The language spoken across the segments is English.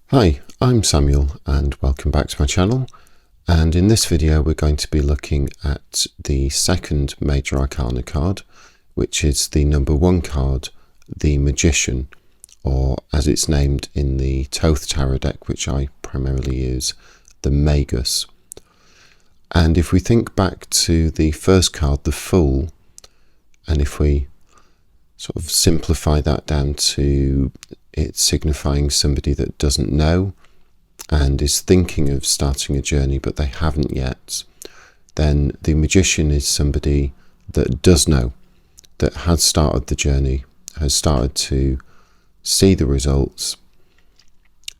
Hi, I'm Samuel and welcome back to my channel, and in this video we're going to be looking at the second Major Arcana card, which is the number 1 card, the Magician, or as it's named in the Thoth Tarot deck, which I primarily use, the Magus. And if we think back to the first card, the Fool, and if we sort of simplify that down to it signifying somebody that doesn't know and is thinking of starting a journey but they haven't yet, then the Magician is somebody that does know, that has started the journey, has started to see the results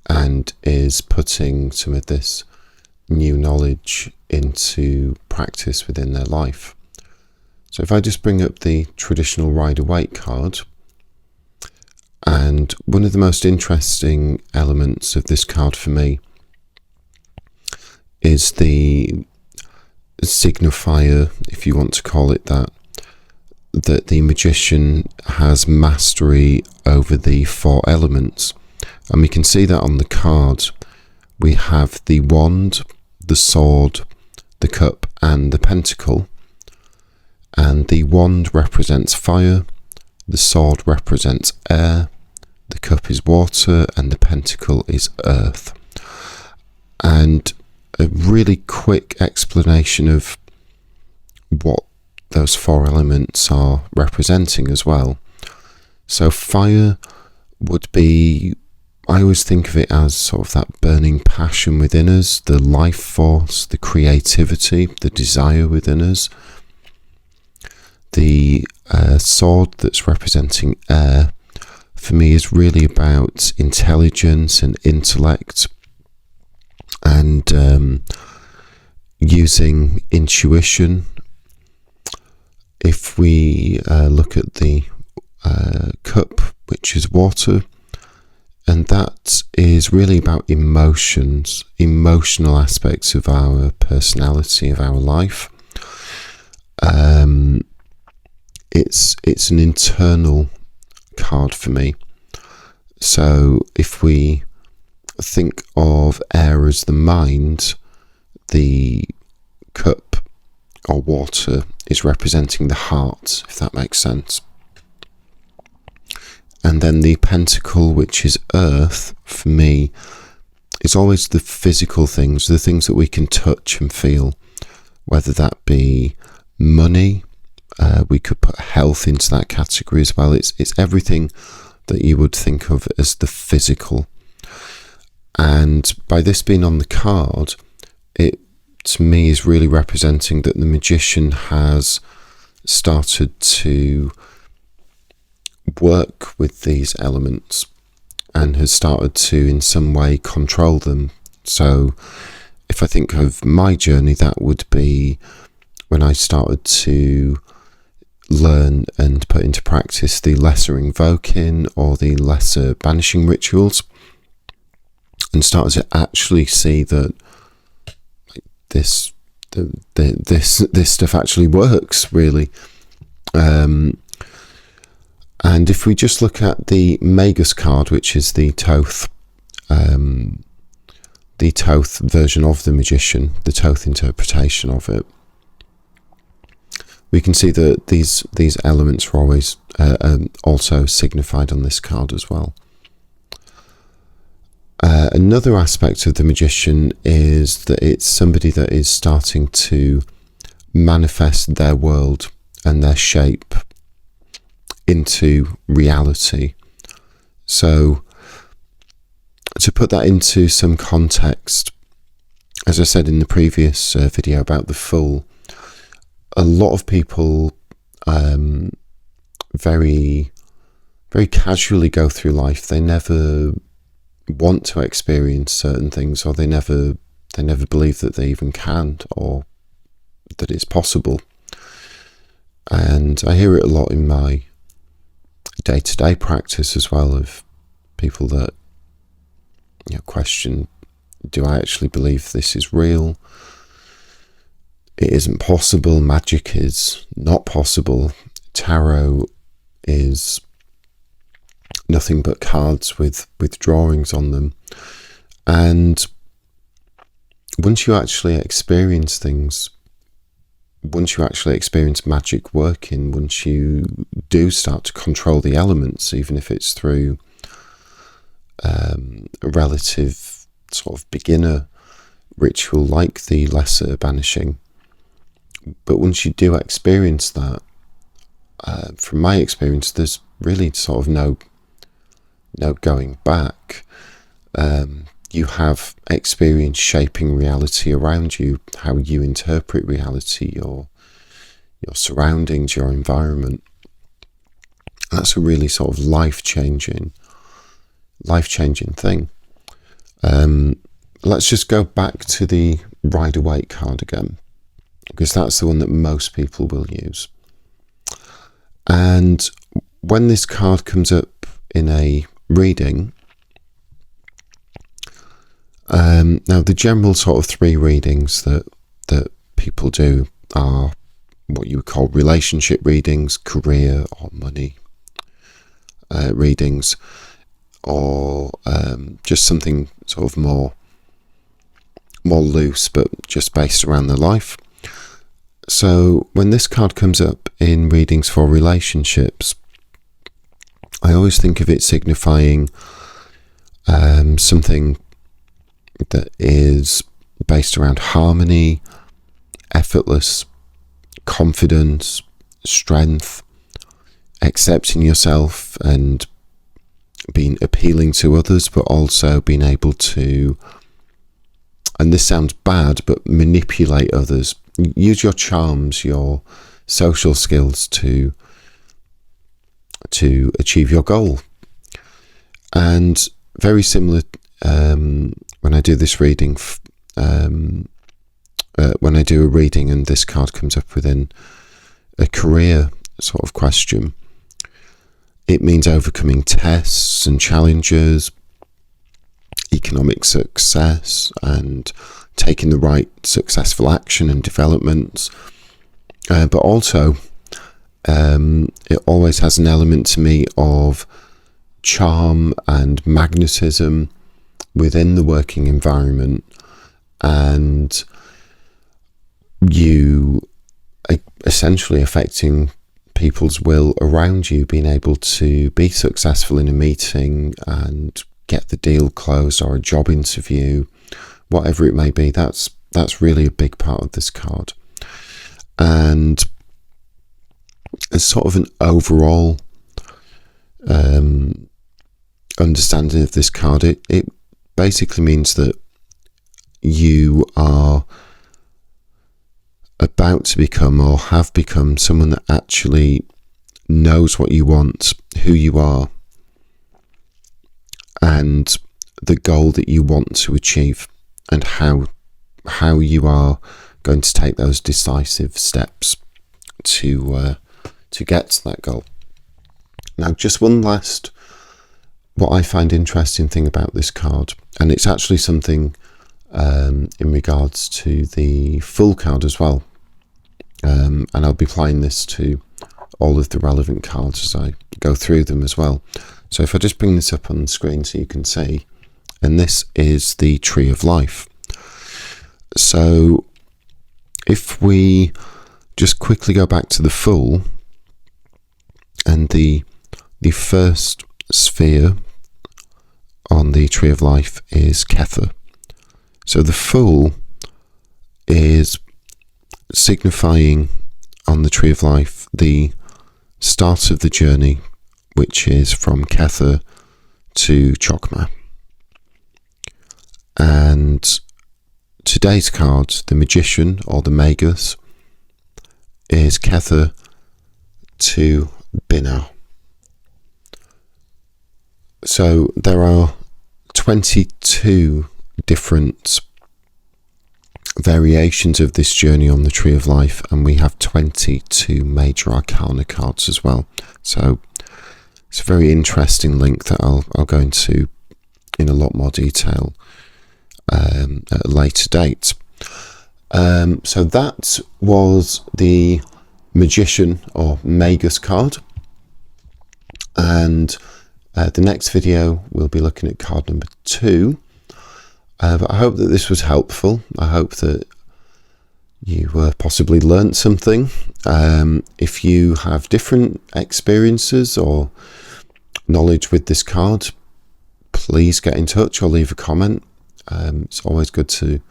and is putting some of this new knowledge into practice within their life. So if I just bring up the traditional Rider-Waite card, and one of the most interesting elements of this card for me is the signifier, if you want to call it that the Magician has mastery over the 4 elements. And we can see that on the card. We have the wand, the sword, the cup and the pentacle. And the wand represents fire, the sword represents air, the cup is water, and the pentacle is earth. And a really quick explanation of what those 4 elements are representing as well. So fire would be, I always think of it as sort of that burning passion within us, the life force, the creativity, the desire within us. The sword that's representing air, for me, is really about intelligence and intellect and using intuition. If we look at the cup, which is water, and that is really about emotions, emotional aspects of our personality, of our life. It's an internal card for me. So if we think of air as the mind, the cup or water is representing the heart, if that makes sense. And then the pentacle, which is earth, for me, is always the physical things, the things that we can touch and feel, whether that be money. We could put health into that category as well. It's everything that you would think of as the physical. And by this being on the card, it to me is really representing that the Magician has started to work with these elements and has started to in some way control them. So if I think of my journey, that would be when I started to learn and put into practice the lesser invoking or the lesser banishing rituals, and started to actually see that this stuff actually works, really. And if we just look at the Magus card, which is the Thoth version of the Magician, the Thoth interpretation of it, we can see that these elements are always also signified on this card as well. Another aspect of the Magician is that it's somebody that is starting to manifest their world and their shape into reality. So to put that into some context, as I said in the previous video about the Fool, a lot of people very, very casually go through life. They never want to experience certain things, or they never believe that they even can, or that it's possible. And I hear it a lot in my day-to-day practice as well, of people that question, do I actually believe this is real? It isn't possible. Magic is not possible. Tarot is nothing but cards with drawings on them. And once you actually experience things, once you actually experience magic working, once you do start to control the elements, even if it's through a relative sort of beginner ritual like the lesser banishing, but once you do experience that, from my experience, there's really sort of no going back. You have experience shaping reality around you, how you interpret reality, your surroundings, your environment. That's a really sort of life-changing thing. Let's just go back to the Rider-Waite card again, because that's the one that most people will use. And when this card comes up in a reading, now the general sort of 3 readings that people do are what you would call relationship readings, career or money readings, or just something sort of more loose, but just based around their life. So when this card comes up in readings for relationships, I always think of it signifying something that is based around harmony, effortless, confidence, strength, accepting yourself and being appealing to others, but also being able to, and this sounds bad, but manipulate others. Use your charms, your social skills to achieve your goal. And very similar when I do this reading, when I do a reading and this card comes up within a career sort of question, it means overcoming tests and challenges, economic success, and taking the right successful action and developments. But also, it always has an element to me of charm and magnetism within the working environment, and you essentially affecting people's will around you, being able to be successful in a meeting and get the deal closed, or a job interview, whatever it may be. That's really a big part of this card. And as sort of an overall understanding of this card, it basically means that you are about to become, or have become, someone that actually knows what you want, who you are, and the goal that you want to achieve, and how you are going to take those decisive steps to get to that goal. Now, just one last, what I find interesting thing about this card, and it's actually something in regards to the Fool card as well, and I'll be applying this to all of the relevant cards as I go through them as well. So if I just bring this up on the screen so you can see, and this is the Tree of Life. So if we just quickly go back to the Fool, and the first sphere on the Tree of Life is Kether. So the Fool is signifying on the Tree of Life the start of the journey, which is from Kether to Chokmah. And today's card, the Magician, or the Magus, is Kether to Binah. So there are 22 different variations of this journey on the Tree of Life, and we have 22 major arcana cards as well. So it's a very interesting link that I'll go into in a lot more detail at a later date. So that was the Magician or Magus card, and the next video we'll be looking at card number 2, But I hope that this was helpful. I hope that you possibly learnt something. If you have different experiences or knowledge with this card, please get in touch or leave a comment. It's always good to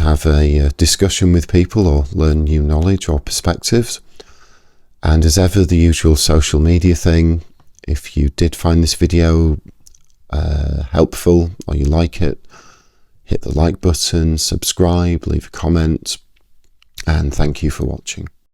have a discussion with people or learn new knowledge or perspectives. And as ever, the usual social media thing. If you did find this video helpful or you like it, hit the like button, subscribe, leave a comment, and thank you for watching.